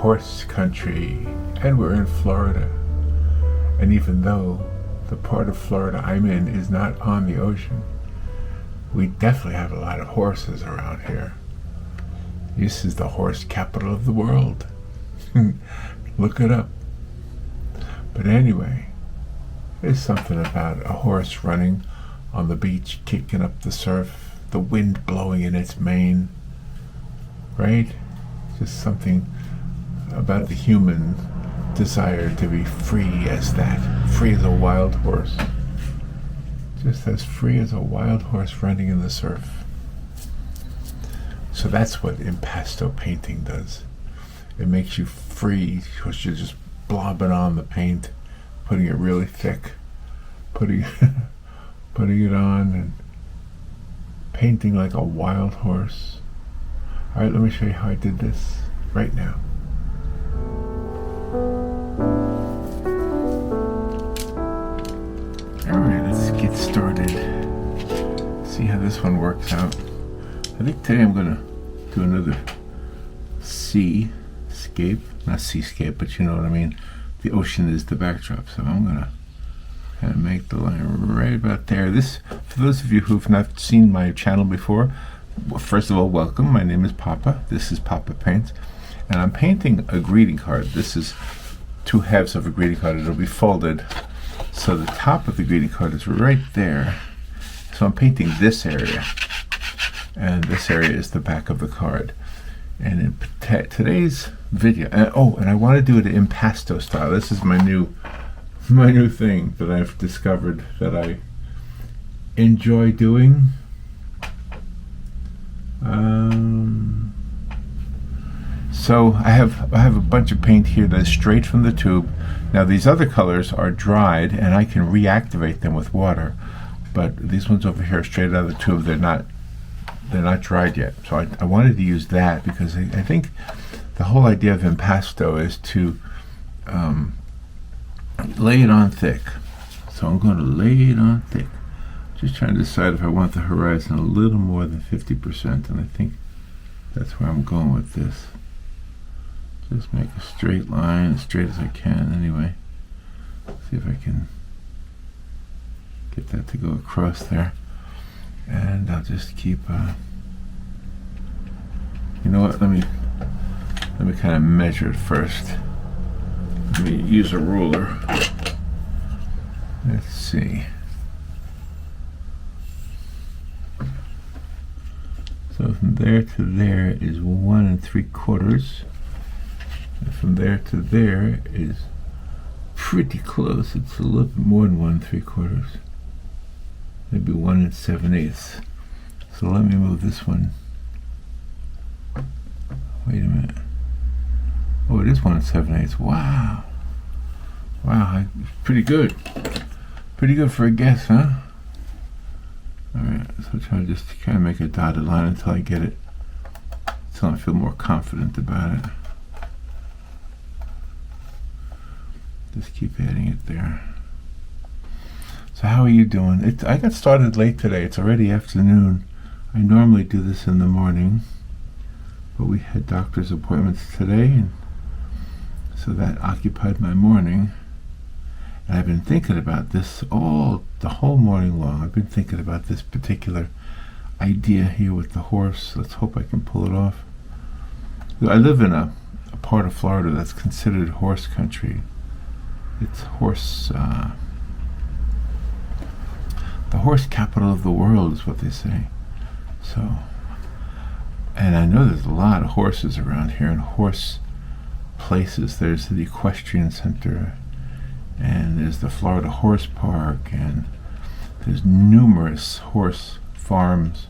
horse country, and we're in Florida. And even though the part of Florida I'm in is not on the ocean, we definitely have a lot of horses around here. This is the horse capital of the world. Look it up. But anyway, there's something about a horse running on the beach, kicking up the surf, the wind blowing in its mane, right? Just something about the human desire to be free as that, free as a wild horse. Just as free as a wild horse running in the surf. So that's what impasto painting does. It makes you free because you're just blobbing on the paint, putting it really thick, putting it on and painting like a wild horse. All right, let me show you how I did this right now. All right, let's get started. See how this one works out. I think today I'm gonna do another seascape, not seascape, but you know what I mean. The ocean is the backdrop, so I'm gonna kind of make the line right about there. This, for those of you who've not seen my channel before, well, first of all, welcome. My name is Papa. This is Papa Paints, and I'm painting a greeting card. This is two halves of a greeting card. It'll be folded, so the top of the greeting card is right there. So I'm painting this area, and this area is the back of the card. And in today's video, and I want to do it in impasto style. This is my new thing that I've discovered that I enjoy doing. So I have a bunch of paint here that is straight from the tube. Now these other colors are dried, and I can reactivate them with water. But these ones over here, straight out of the tube, they're not dried yet. So I wanted to use that because I think the whole idea of impasto is to lay it on thick. So I'm going to lay it on thick. Just trying to decide if I want the horizon a little more than 50%, and I think that's where I'm going with this. Just make a straight line, as straight as I can anyway. See if I can get that to go across there. And I'll just keep, you know what, let me kind of measure it first. Let me use a ruler. Let's see. So from there to there is 1 3/4. And from there to there is pretty close. It's a little bit more than 1 3/4. Maybe 1 7/8. So let me move this one. Wait a minute. Oh, it is 1 7/8. Wow. Wow, pretty good. Pretty good for a guess, huh? Alright, so I'm trying to just kind of make a dotted line until I get it. Until I feel more confident about it. Just keep adding it there. So how are you doing? I got started late today. It's already afternoon. I normally do this in the morning, but we had doctor's appointments today, and so that occupied my morning. And I've been thinking about this the whole morning long. I've been thinking about this particular idea here with the horse. Let's hope I can pull it off. I live in a part of Florida that's considered horse country. It's the horse capital of the world is what they say. So, and I know there's a lot of horses around here and horse places. There's the equestrian center, and there's the Florida Horse Park, and there's numerous horse farms.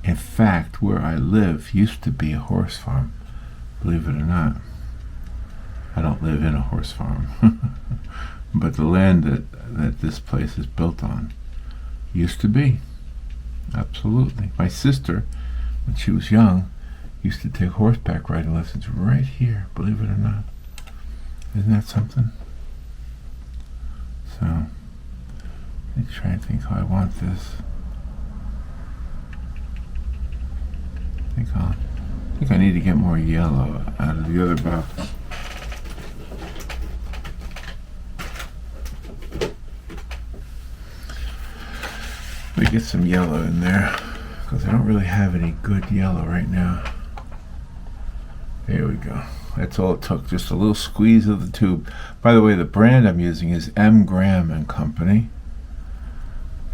In fact, where I live used to be a horse farm, believe it or not. I don't live in a horse farm, but the land that this place is built on used to be. Absolutely. My sister, when she was young, used to take horseback riding lessons right here, believe it or not. Isn't that something? So, let me try and think how I want this. I think I need to get more yellow out of the other box. Let me get some yellow in there, because I don't really have any good yellow right now. There we go. That's all it took, just a little squeeze of the tube. By the way, the brand I'm using is M. Graham and Company.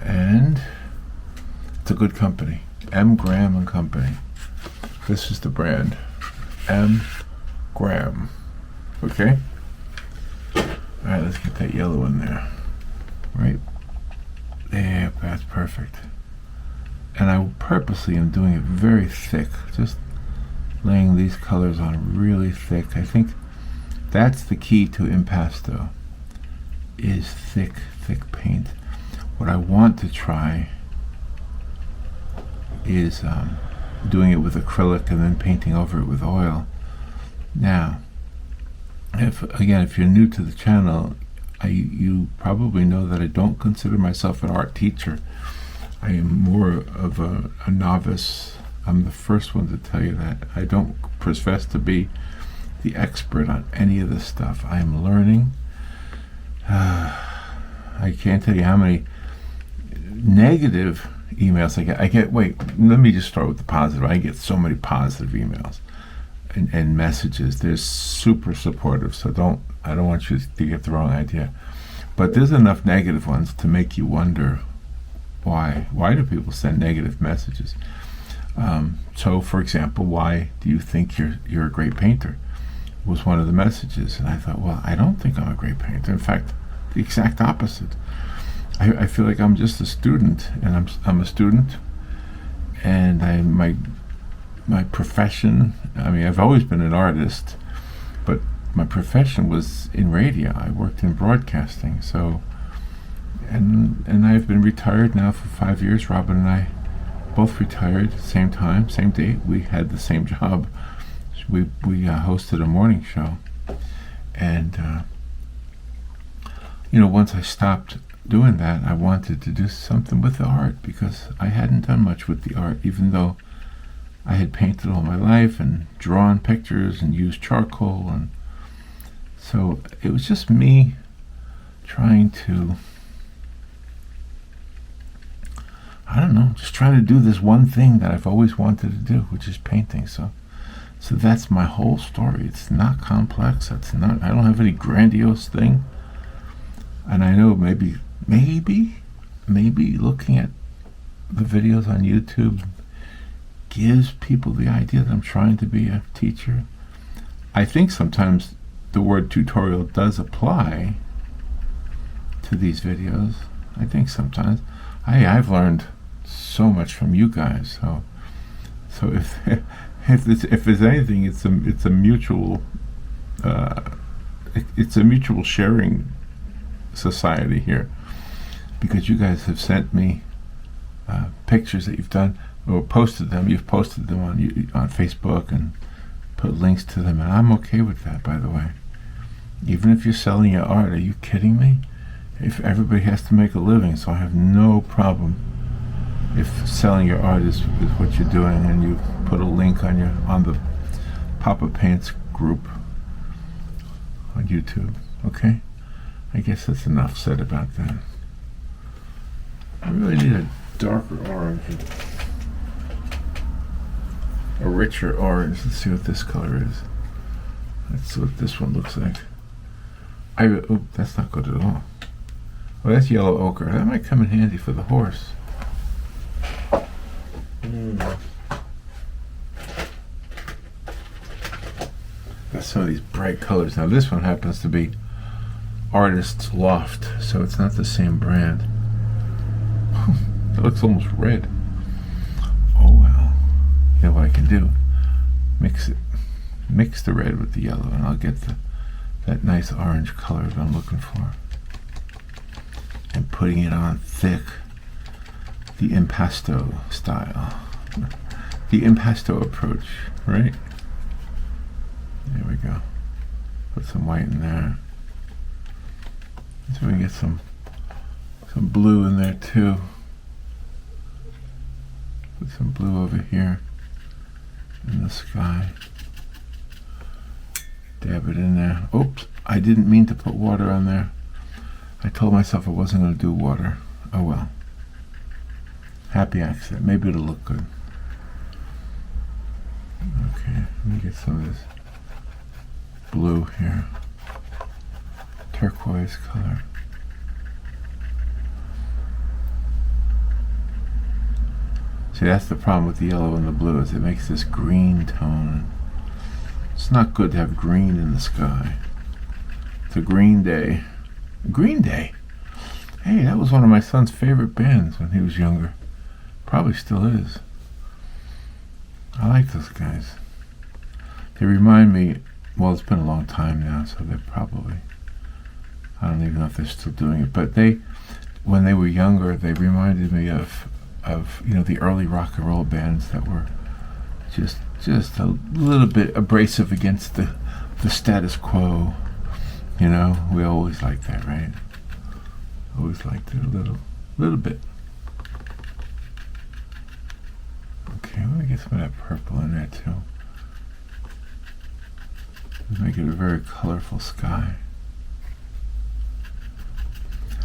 And it's a good company. M. Graham and Company. This is the brand. M. Graham. Okay? Alright, let's get that yellow in there. Right there, that's perfect. And I purposely am doing it very thick, just laying these colors on really thick. I think that's the key to impasto, is thick paint. What I want to try is doing it with acrylic and then painting over it with oil. Now, if you're new to the channel, you probably know that I don't consider myself an art teacher. I am more of a novice. I'm the first one to tell you that. I don't profess to be the expert on any of this stuff. I am learning. I can't tell you how many negative emails I get. Wait, let me just start with the positive. I get so many positive emails and messages. They're super supportive, so I don't want you to get the wrong idea. But there's enough negative ones to make you wonder why. Why do people send negative messages? So, for example, why do you think you're a great painter? Was one of the messages, and I thought, well, I don't think I'm a great painter. In fact, the exact opposite. I feel like I'm just a student, and I'm a student, and my profession. I mean, I've always been an artist, but my profession was in radio. I worked in broadcasting, so and I've been retired now for 5 years. Robin and I both retired at the same time, same date. We had the same job. We hosted a morning show, and once I stopped doing that, I wanted to do something with the art, because I hadn't done much with the art, even though I had painted all my life and drawn pictures and used charcoal, and so it was just me trying to, just trying to do this one thing that I've always wanted to do, which is painting. So that's my whole story. It's not complex. I don't have any grandiose thing. And I know maybe looking at the videos on YouTube gives people the idea that I'm trying to be a teacher. I think sometimes the word tutorial does apply to these videos. I think sometimes. I've learned so much from you guys. So if there's anything, it's a mutual sharing society here, because you guys have sent me pictures that you've done or posted them. You've posted them on Facebook and put links to them, and I'm okay with that, by the way. Even if you're selling your art, are you kidding me? If everybody has to make a living, so I have no problem if selling your art is what you're doing, and you put a link on the Papa Paints group on YouTube. Okay, I guess that's enough said about that. I really need a darker orange, a richer orange. Let's see what this color is. Let's see what this one looks like. Oh, that's not good at all. Oh, that's yellow ochre. That might come in handy for the horse. Got some of these bright colors. Now this one happens to be Artist's Loft, so it's not the same brand. It looks almost red. Oh well. You know what I can do? Mix the red with the yellow, and I'll get that nice orange color that I'm looking for. And putting it on thick, the impasto style, the impasto approach, right? There we go. Put some white in there, so we can get some blue in there too. Put some blue over here in the sky. Dab it in there. Oops, I didn't mean to put water on there. I told myself I wasn't going to do water. Oh well. Happy accident. Maybe it'll look good. Okay, let me get some of this blue here. Turquoise color. See, that's the problem with the yellow and the blue, is it makes this green tone. It's not good to have green in the sky. It's a green day. Green Day? Hey, that was one of my son's favorite bands when he was younger. Probably still is. I like those guys. They remind me, well, it's been a long time now, so they're probably, I don't even know if they're still doing it, but when they were younger, they reminded me of the early rock and roll bands that were just a little bit abrasive against the status quo. We always like that, right? Always liked it a little bit. Okay, let me get some of that purple in there too. Make it a very colorful sky.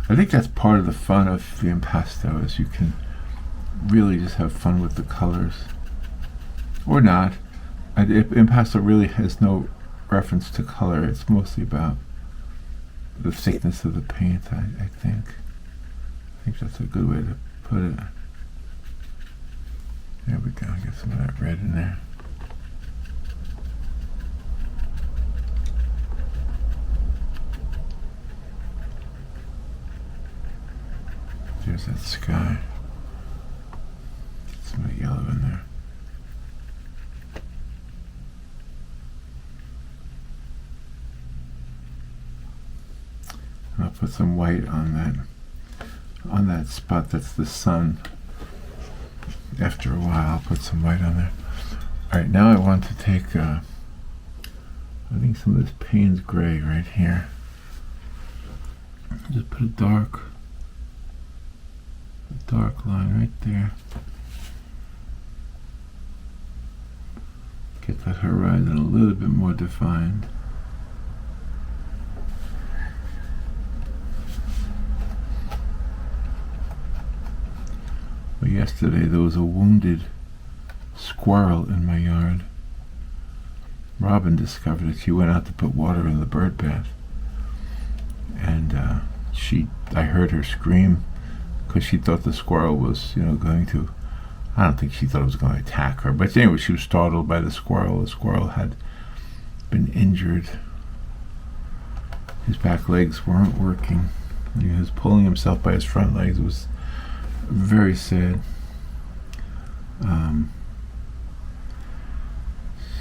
I think that's part of the fun of the impasto, is you can really just have fun with the colors. Or not. Impasto really has no reference to color. It's mostly about the thickness of the paint, I think. I think that's a good way to put it. There we go. Get some of that red in there. There's that sky. Get some of the yellow in there. And I'll put some white on that spot that's the sun. After a while, I'll put some white on there. Alright, now I want to take, I think some of this Payne's gray right here. Just put a dark line right there. Get that horizon a little bit more defined. But yesterday there was a wounded squirrel in my yard. Robin discovered it. She went out to put water in the bird bath, and I heard her scream because she thought the squirrel was, going to. I don't think she thought it was going to attack her, but anyway, she was startled by the squirrel. The squirrel had been injured. His back legs weren't working. He was pulling himself by his front legs. It was very sad.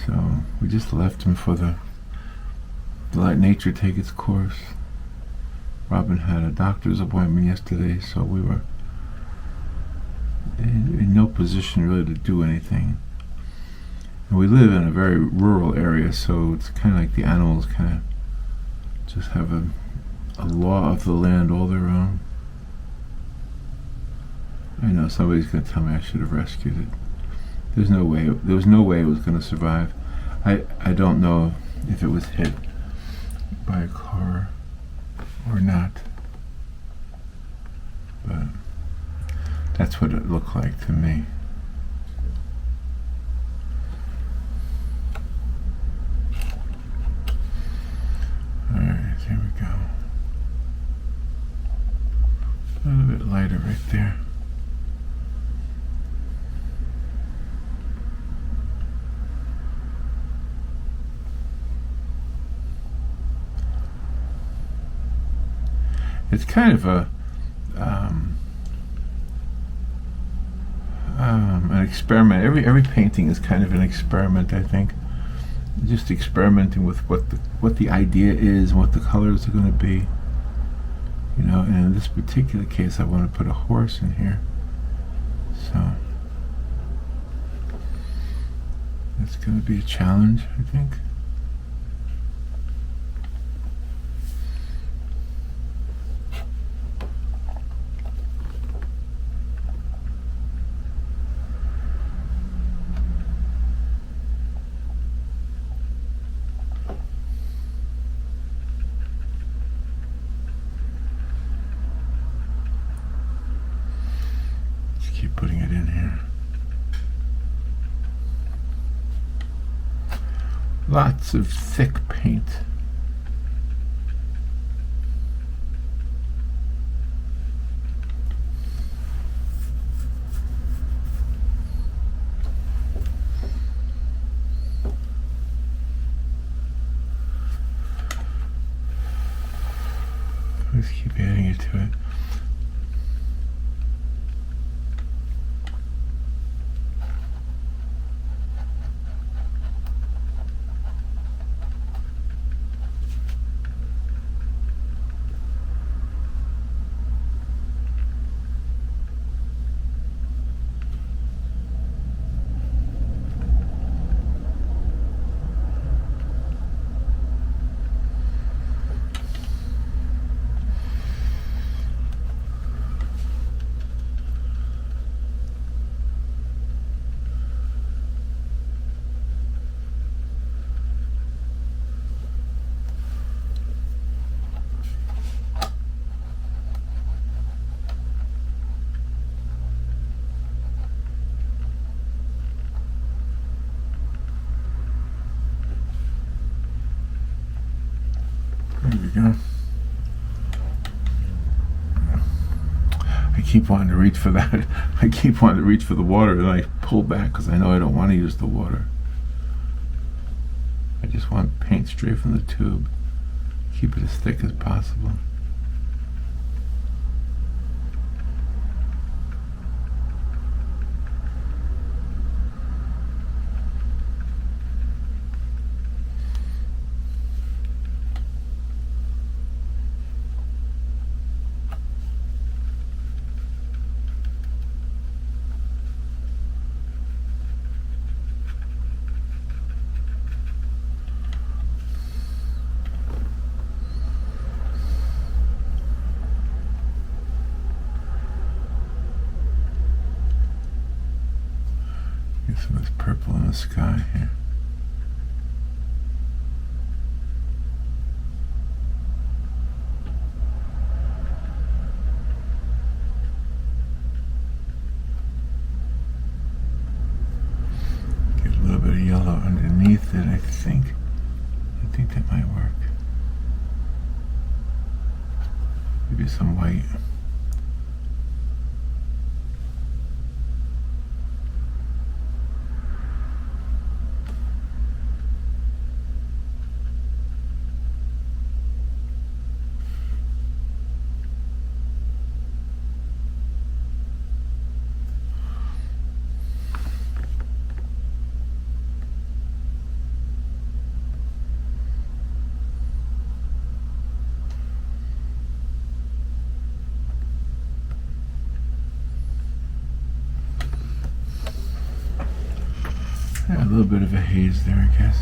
So we just left him to let nature take its course. Robin had a doctor's appointment yesterday, so we were in no position really to do anything. And we live in a very rural area, so it's kind of like the animals kind of just have a law of the land all their own. I know somebody's going to tell me I should have rescued it. There was no way it was going to survive. I don't know if it was hit by a car or not, but that's what it looked like to me. Alright, there we go. A little bit lighter right there. It's kind of an experiment. Every painting is kind of an experiment, I think. Just experimenting with what the idea is, what the colors are going to be. And in this particular case, I want to put a horse in here. So that's going to be a challenge, I think. putting it in here. Lots of thick paint. Let's keep adding it to it. There we go. I keep wanting to reach for that. I keep wanting to reach for the water, and I pull back because I know I don't want to use the water. I just want paint straight from the tube. Keep it as thick as possible. Get some of this purple in the sky here. Get a little bit of yellow underneath it, I think. I think that might work. Maybe some white. Yeah, a little bit of a haze there, I guess.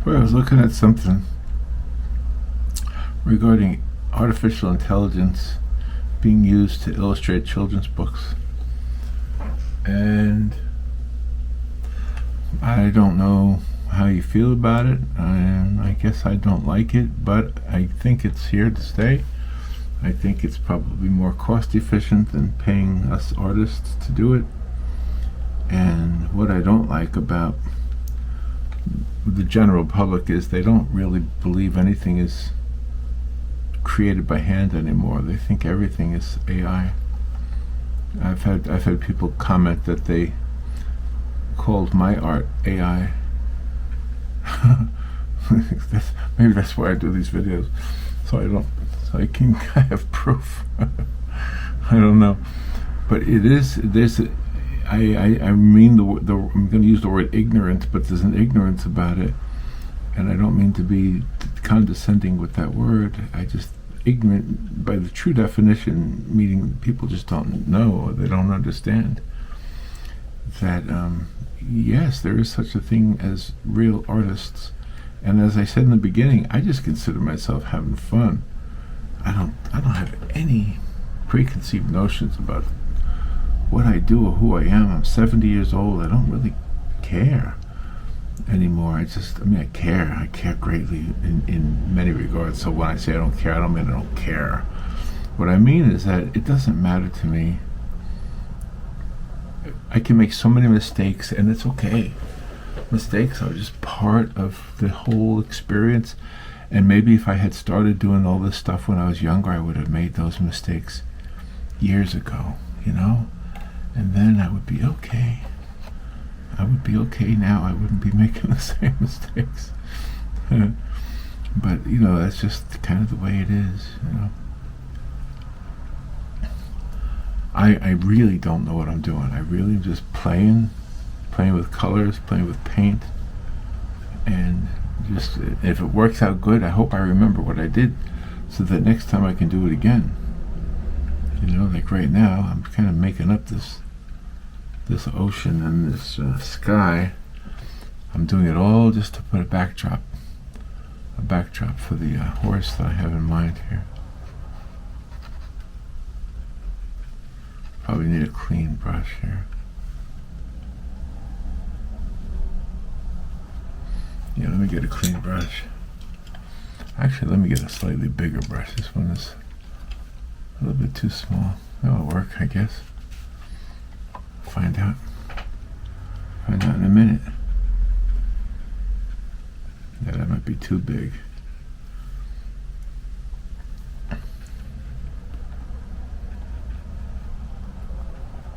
Well, I was looking at something regarding artificial intelligence being used to illustrate children's books. And I don't know how you feel about it. I guess I don't like it, but I think it's here to stay. I think it's probably more cost efficient than paying us artists to do it. And what I don't like about the general public is they don't really believe anything is created by hand anymore. They think everything is AI. I've had people comment that they called my art AI. Maybe that's why I do these videos, so I can have proof. I don't know, but it is. I mean I'm going to use the word ignorant, but there's an ignorance about it, and I don't mean to be condescending with that word. I just ignorant by the true definition, meaning people just don't know or they don't understand that yes, there is such a thing as real artists. And as I said in the beginning, I just consider myself having fun. I don't have any preconceived notions about what I do or who I am. I'm 70 years old. I don't really care anymore. I care. I care greatly in many regards. So when I say I don't care, I don't mean I don't care. What I mean is that it doesn't matter to me. I can make so many mistakes, and it's okay. Mistakes are just part of the whole experience. And maybe if I had started doing all this stuff when I was younger, I would have made those mistakes years ago, and then I would be okay. I would be okay now. I wouldn't be making the same mistakes. But that's just kind of the way it is. I really don't know what I'm doing. I really am just playing with colors, playing with paint, and just if it works out good, I hope I remember what I did, so that next time I can do it again. Like right now, I'm kind of making up this ocean and this sky. I'm doing it all just to put a backdrop for the horse that I have in mind here. Probably need a clean brush here. Yeah, let me get a clean brush. Actually, let me get a slightly bigger brush. This one is a little bit too small. That'll work, I guess. Find out in a minute. Yeah, that might be too big.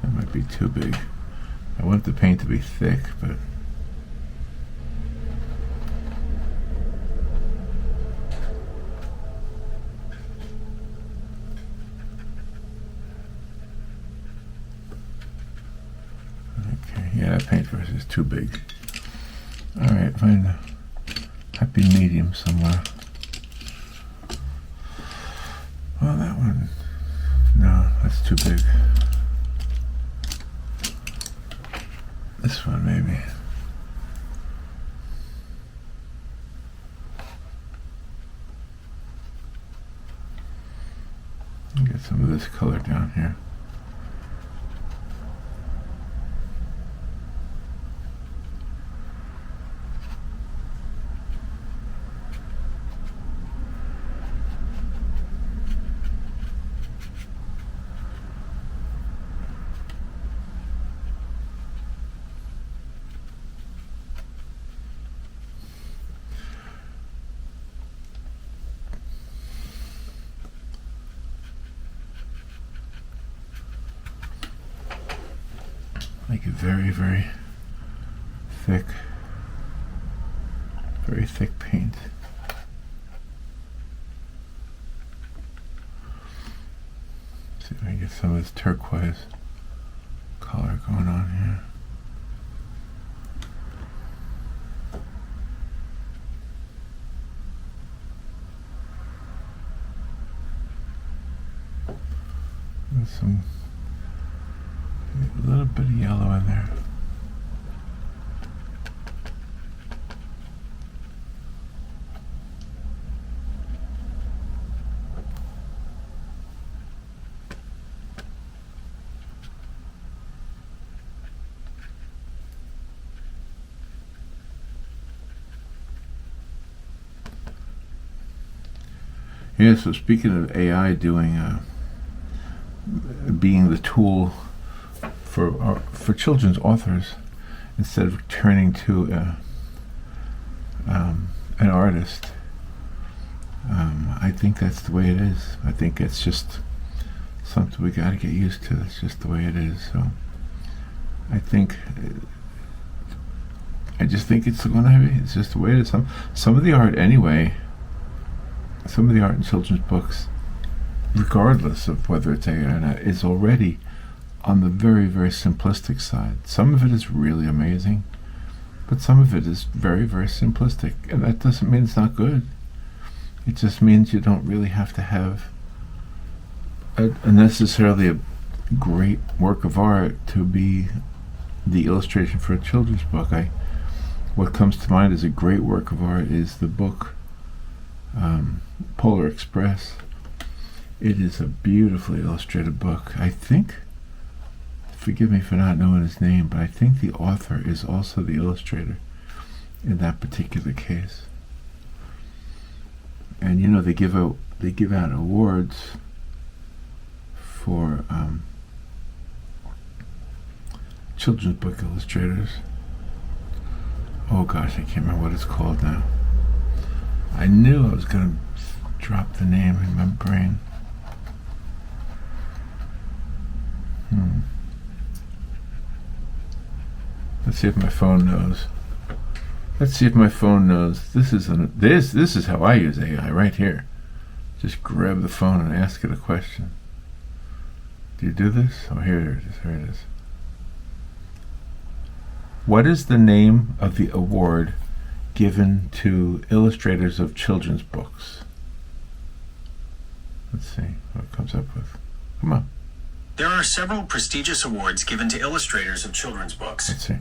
That might be too big. I want the paint to be thick, but yeah, that paintbrush is too big. Alright, find a happy medium somewhere. Well, that one, no, that's too big. This one, maybe. Get some of this color down here. Make it very, very thick paint. See if I can get some of this turquoise color going on here. There's a little bit of yellow in there. Yeah, so speaking of AI being the tool for children's authors, instead of turning to an artist, I think that's the way it is. I think it's just something we got to get used to. It's just the way it is. So I just think it's going to be. It's just the way it is. Some of the art anyway. Some of the art in children's books, regardless of whether it's AI or not, is already on the very, very simplistic side. Some of it is really amazing, but some of it is very, very simplistic. And that doesn't mean it's not good. It just means you don't really have to have necessarily a great work of art to be the illustration for a children's book. What comes to mind as a great work of art is the book Polar Express. It is a beautifully illustrated book. I think, forgive me for not knowing his name, but I think the author is also the illustrator in that particular case. And you know, they give out awards for children's book illustrators. Oh gosh, I can't remember what it's called now. I knew I was going to drop the name in my brain. Let's see if my phone knows. This is how I use AI right here. Just grab the phone and ask it a question. Do you do this? Oh, here it is. Here it is. What is the name of the award given to illustrators of children's books? Let's see what it comes up with. Come on. There are several prestigious awards given to illustrators of children's books. Let's see.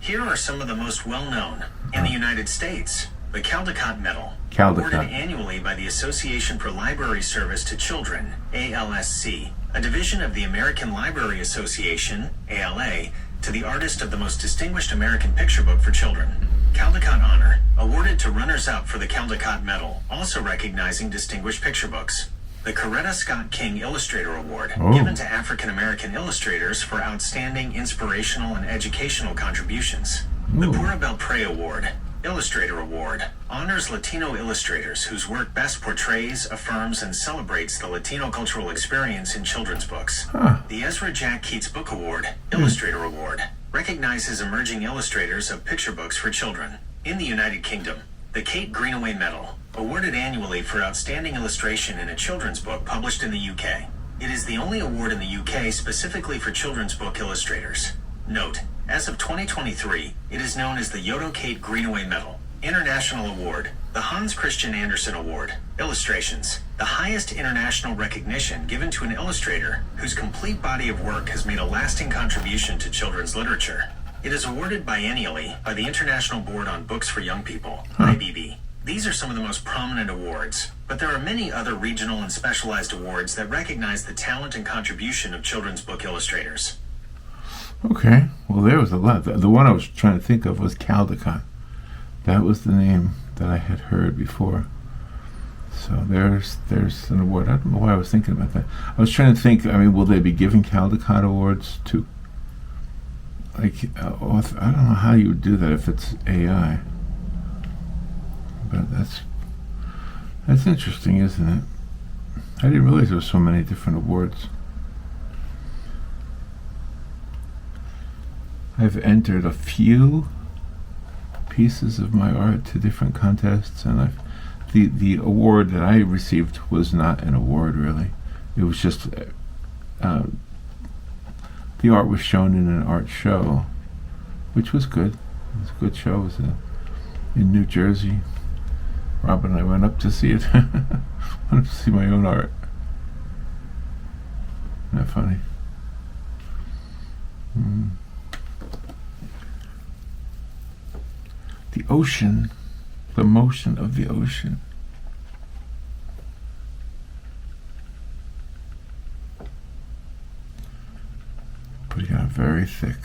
Here are some of the most well-known. In the United States, the Caldecott Medal, Caldecott, awarded annually by the Association for Library Service to Children, ALSC, a division of the American Library Association, ALA, to the artist of the most distinguished American picture book for children. Caldecott Honor, awarded to runners-up for the Caldecott Medal, also recognizing distinguished picture books. The Coretta Scott King Illustrator Award, given to African-American illustrators for outstanding inspirational and educational contributions. The Pura Belpré Award, Illustrator Award, honors Latino illustrators whose work best portrays, affirms, and celebrates the Latino cultural experience in children's books. The Ezra Jack Keats Book Award, Illustrator Award, recognizes emerging illustrators of picture books for children. In the United Kingdom, the Kate Greenaway Medal, awarded annually for outstanding illustration in a children's book published in the UK. It is the only award in the UK specifically for children's book illustrators. Note, as of 2023, it is known as the Yodo Kate Greenaway Medal. International Award, the Hans Christian Andersen Award, Illustrations, the highest international recognition given to an illustrator whose complete body of work has made a lasting contribution to children's literature. It is awarded biennially by the International Board on Books for Young People, IBB. These are some of the most prominent awards, but there are many other regional and specialized awards that recognize the talent and contribution of children's book illustrators. Okay, well there was a lot. The one I was trying to think of was Caldecott. That was the name that I had heard before. So there's an award. I don't know why I was thinking about that. I was trying to think, I mean, will they be giving Caldecott awards to, like, author? I don't know how you would do that if it's AI. But that's interesting, isn't it? I didn't realize there were so many different awards. I've entered a few pieces of my art to different contests, and the award that I received was not an award, really. It was just the art was shown in an art show, which was good. It was a good show. It was in New Jersey. Robin and I went up to see it. Went up to see my own art. Isn't that funny? The ocean, the motion of the ocean. Putting on very thick.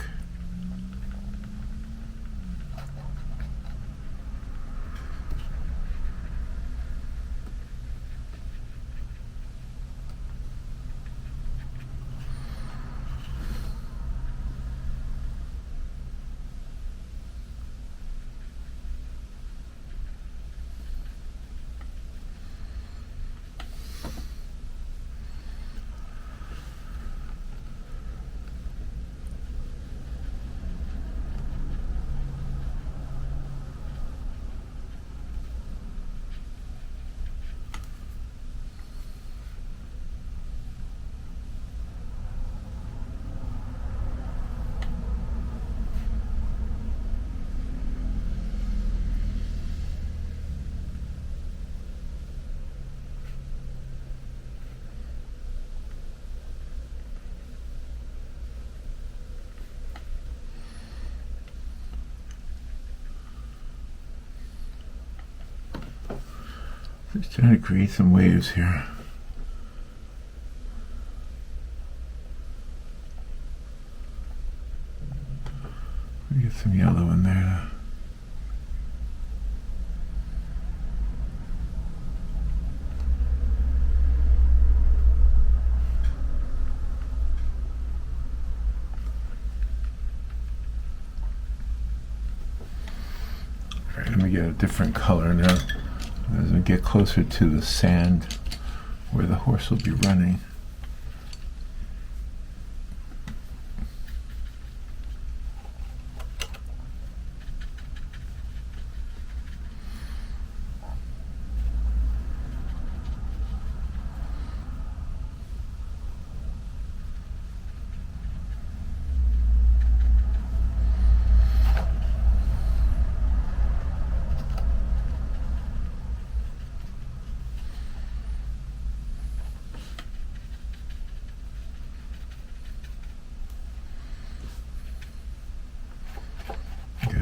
Just trying to create some waves here. Get some yellow in there. Alright, let me get a different color now. As we get closer to the sand where the horse will be running.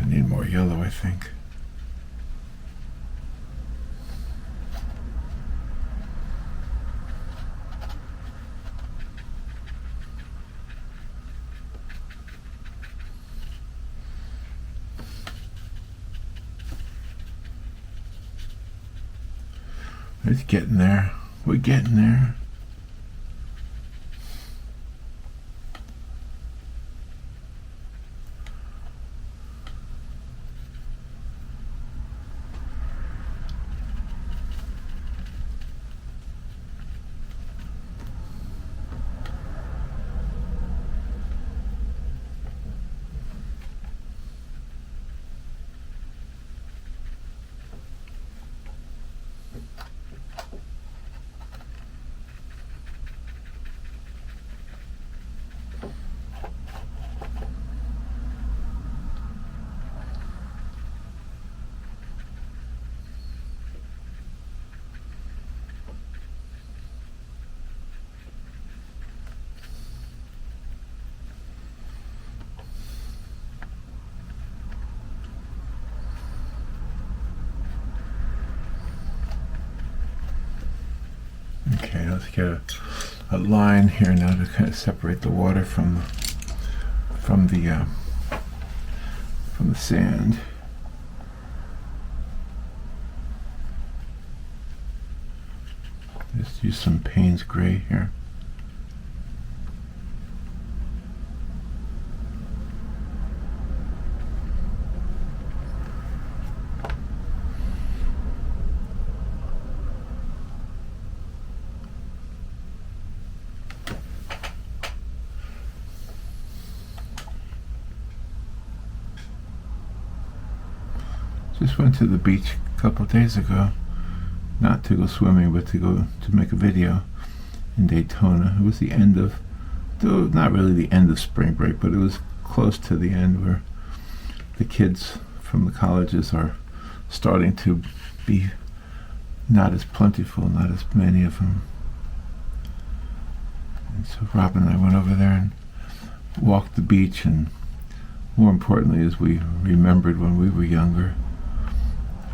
Need more yellow, I think. It's getting there. We're getting there. Okay, let's get a line here now to kind of separate the water from the sand. Just use some Payne's gray here. Just went to the beach a couple of days ago, not to go swimming, but to make a video in Daytona. It was the end of, though not really the end of spring break, but it was close to the end where the kids from the colleges are starting to be not as plentiful, not as many of them. And so Robin and I went over there and walked the beach, and more importantly, as we remembered when we were younger,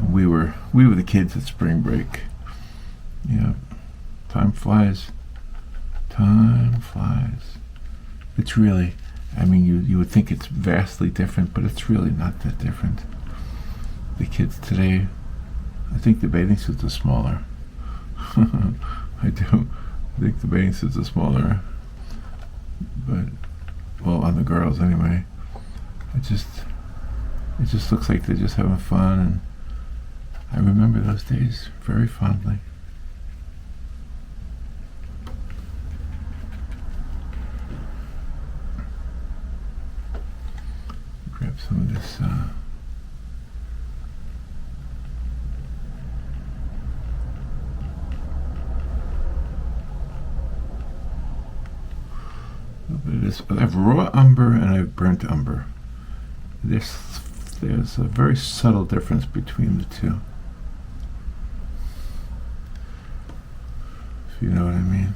we were the kids at spring break. Yeah, time flies. Time flies. It's really, I mean, you would think it's vastly different, but it's really not that different. The kids today, I think the bathing suits are smaller. I do. I think the bathing suits are smaller. But, well, on the girls anyway. It just looks like they're just having fun, and I remember those days very fondly. Grab some of this a little bit of this. I have raw umber and I have burnt umber. There's a very subtle difference between the two, if you know what I mean.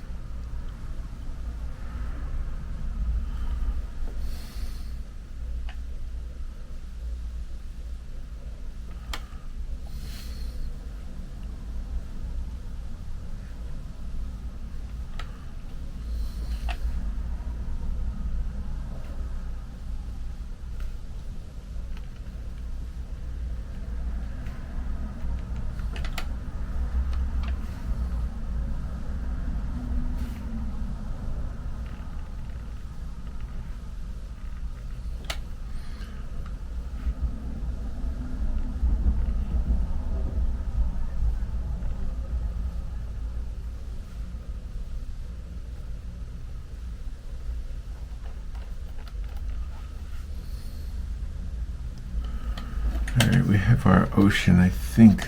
Alright, we have our ocean, I think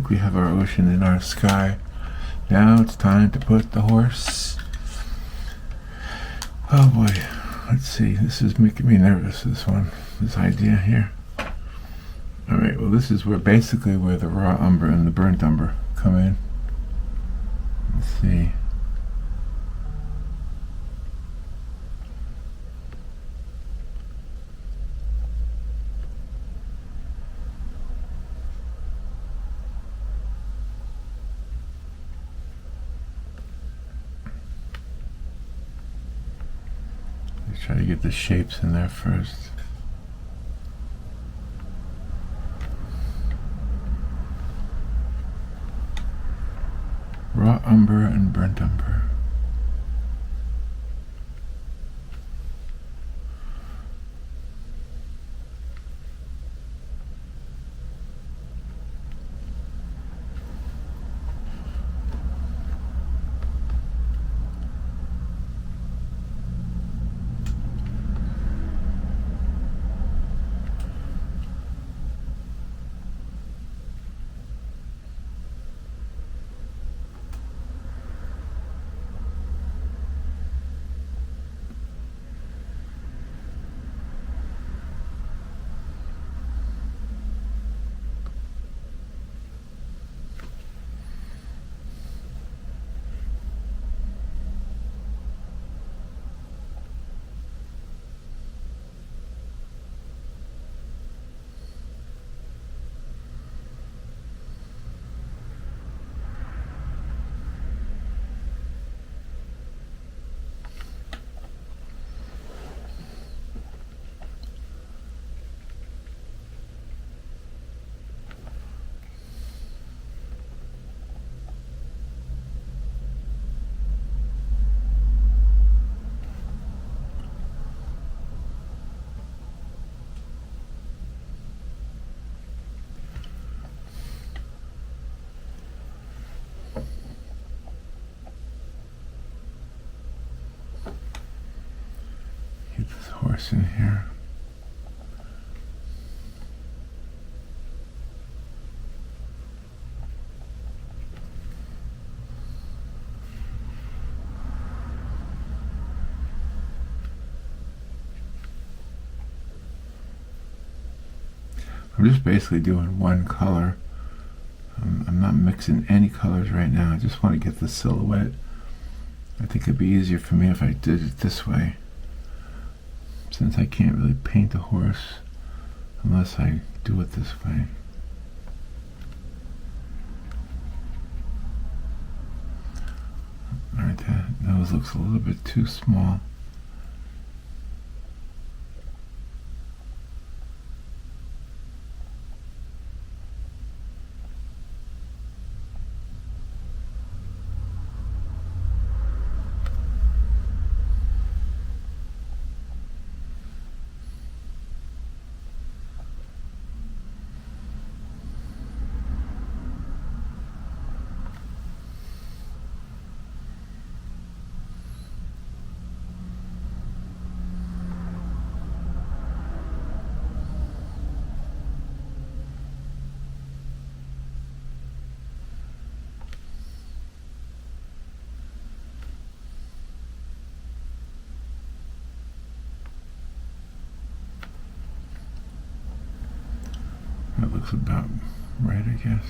we have our ocean in our sky. Now it's time to put the horse. Oh boy, let's see, this is making me nervous, this idea here. Alright, well this is where the raw umber and the burnt umber come in. Let's see. Let's try to get the shapes in there first. Raw umber and burnt umber. Get this horse in here. I'm just basically doing one color. I'm not mixing any colors right now. I just want to get the silhouette. I think it'd be easier for me if I did it this way, since I can't really paint a horse unless I do it this way. Alright, that nose looks a little bit too small. That looks about right, I guess.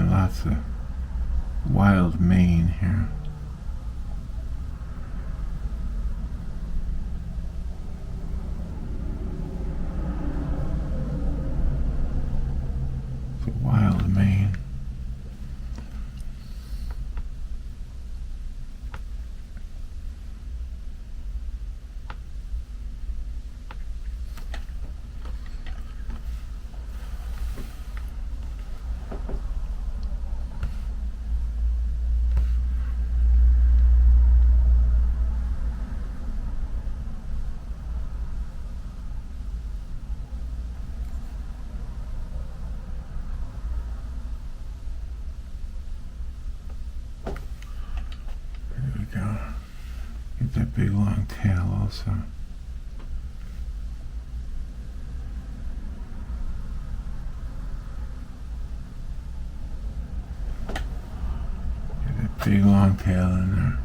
Lots of wild mane here. It's a wild mane. that big long tail also. Get that big long tail in there.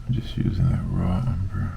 I'm just using that raw umber.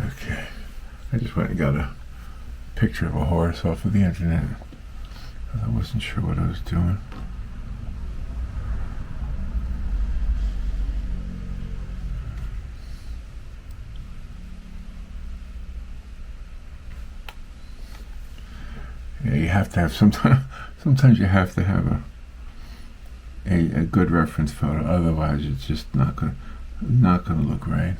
Okay, I just went and got a picture of a horse off of the internet. I wasn't sure what I was doing. Yeah, you have to have sometimes you have to have a good reference photo, otherwise it's just not gonna look right.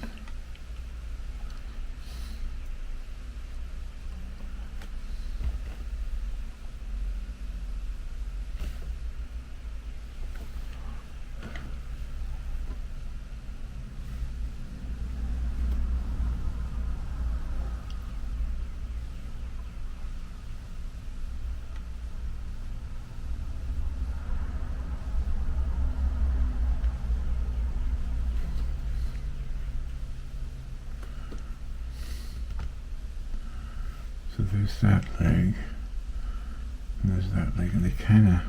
So there's that leg, and there's that leg, and they kind of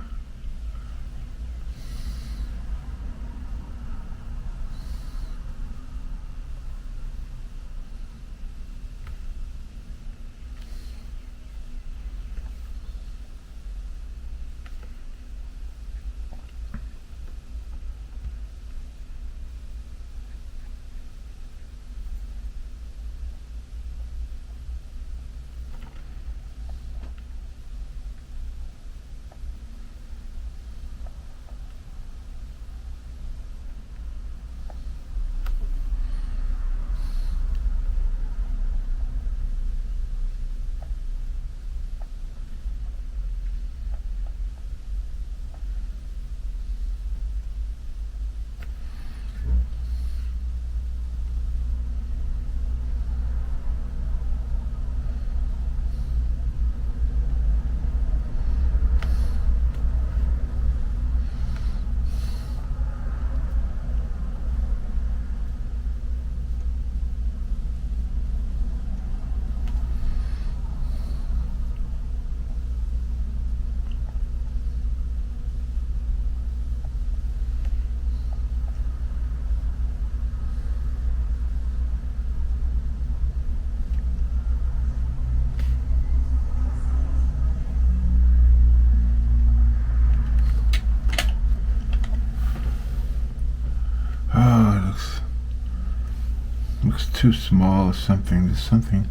too small or something. There's something.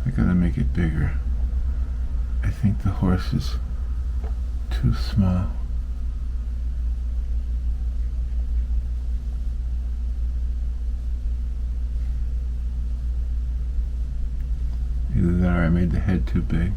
I gotta make it bigger. I think the horse is too small. Either that or I made the head too big.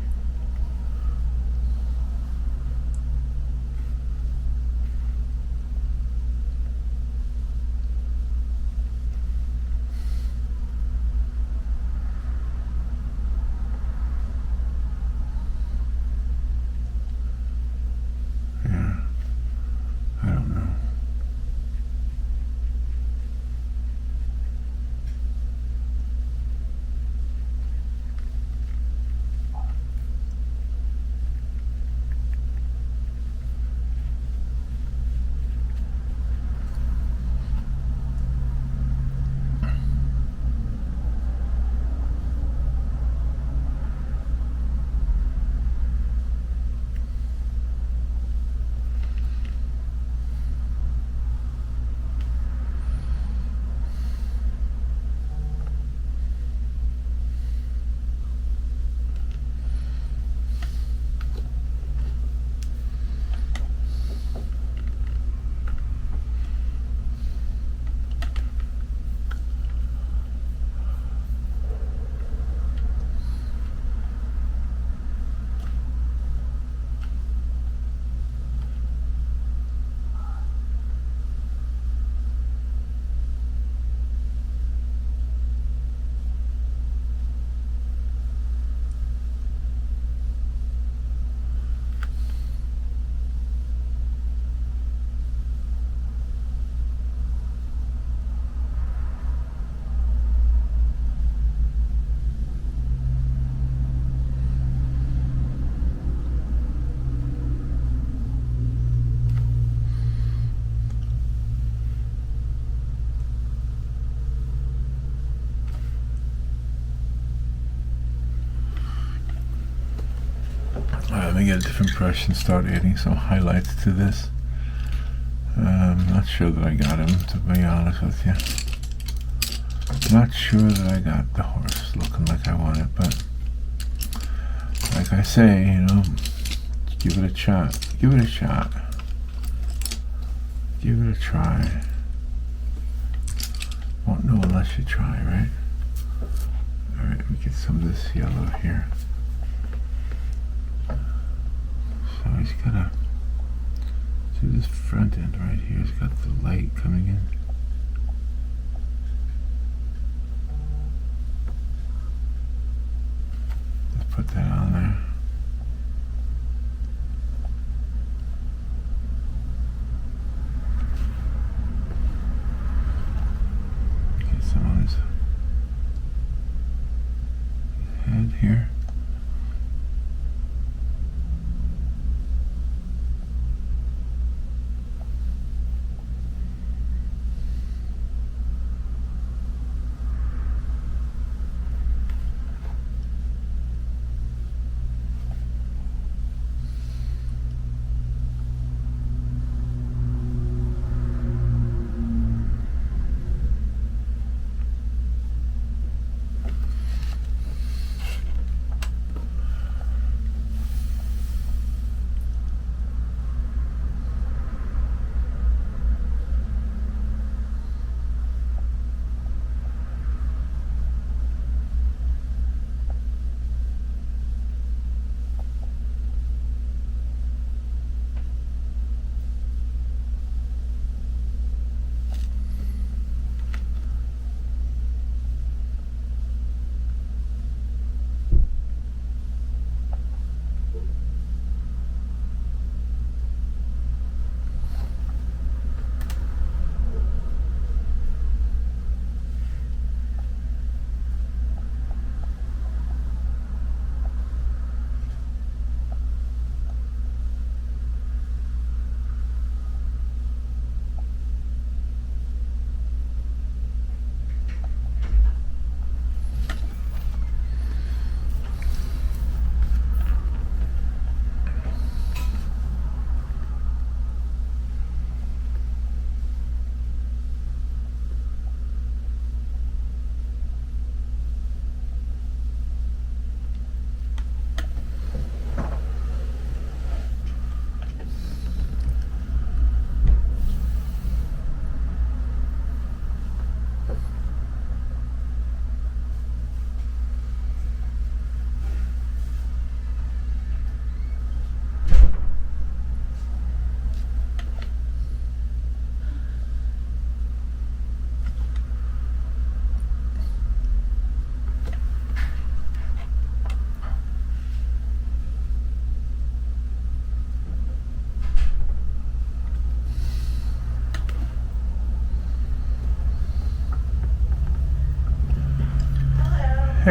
Let me get a different brush and start adding some highlights to this. I'm not sure that I got him, to be honest with you. Not sure that I got the horse looking like I want it, but like I say, you know, give it a shot. Give it a shot. Give it a try. Won't know unless you try, right? Alright, let me get some of this yellow here. So he's gotta do this front end right here. He's got the light coming in. Let's put that on there. Get some on his head here.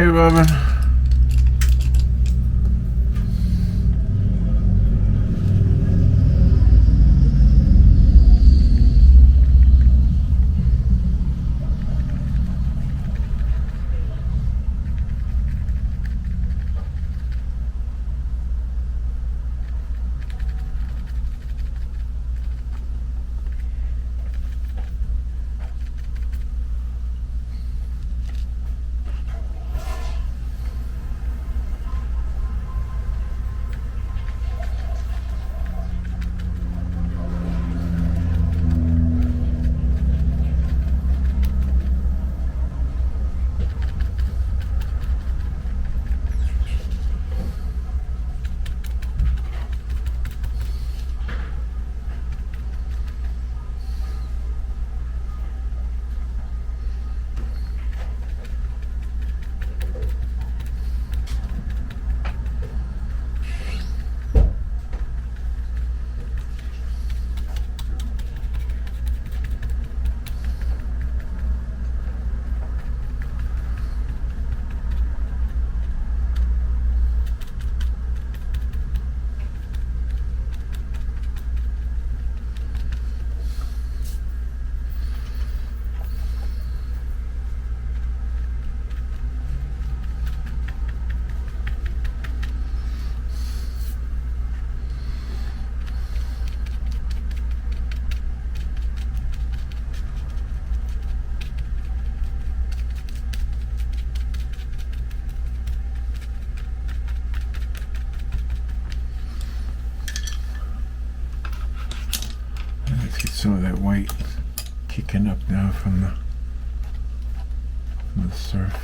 Hey, Robin. Let's get some of that white kicking up now from the surf.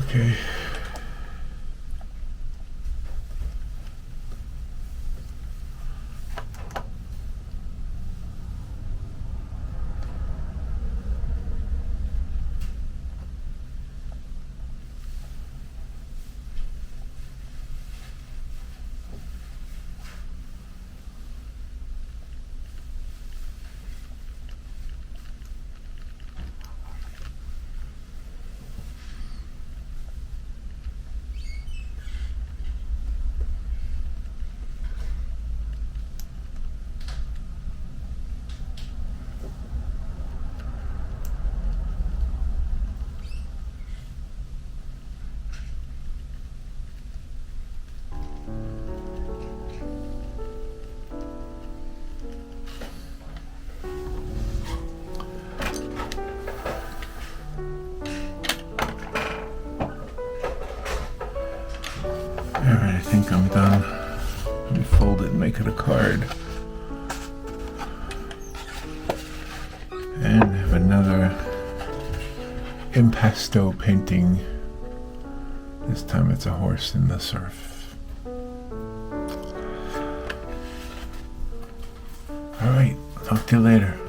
Okay. Alright, I think I'm done. Let me fold it and make it a card. And have another impasto painting. This time it's a horse in the surf. Alright, talk to you later.